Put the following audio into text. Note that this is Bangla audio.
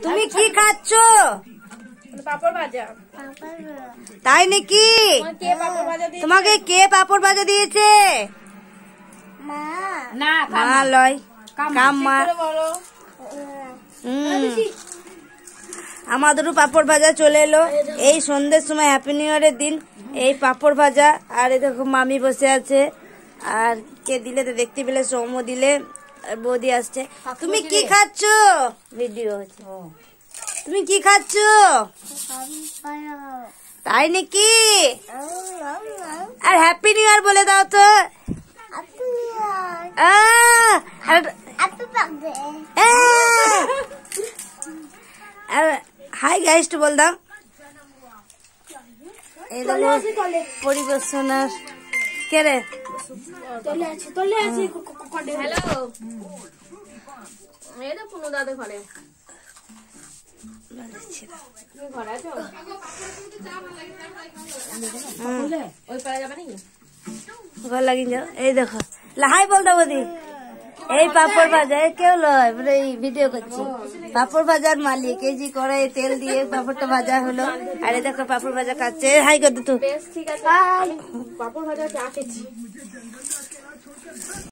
তুমি কি খাচ্ছ? পাপড় ভাজা। তাই নাকি? তোমাকে কে পাপড় ভাজা দিয়েছে? না মা লয়, কাম্মা। আমাদেরও পাপড় ভাজা চলে এলো এই সন্ধ্যের সময়, হ্যাপি নিউ ইয়ারের দিন। এই পাপড় ভাজা আর এই দেখো মামি বসে আছে, আর কে দিলে তো দেখতে পেলে, সৌম্য দিলে, বৌদি আসছে। তুমি কি খাচ্ছ? ভিডিও হচ্ছে। তুমি কি খাচ্ছ? তাই নাকি? আর হ্যাপি নিউ ইয়ার বলে দাও তো। হাই গাইস তো বল দাও। এই দেখো পরিবেশনার কে রে? হ্যালো, এটা পুনু দাদা ঘরে। ঘরে আছো? ওই পাড়া যাবে নাকি? ঘর লাগিয়ে যাও। এই দেখো হাই বল দাও বৌদি। এই পাপড় ভাজা কেউ লয়, এই ভিডিও করছি। পাপড় ভাজার মালিক, এই যে কড়াই তেল দিয়ে পাপড়টা ভাজা হলো, আর এই দেখো পাপড় ভাজা খাচ্ছে। হাই কর তো। বেশ ঠিক আছে, পাপড় ভাজা চা খেয়েছি।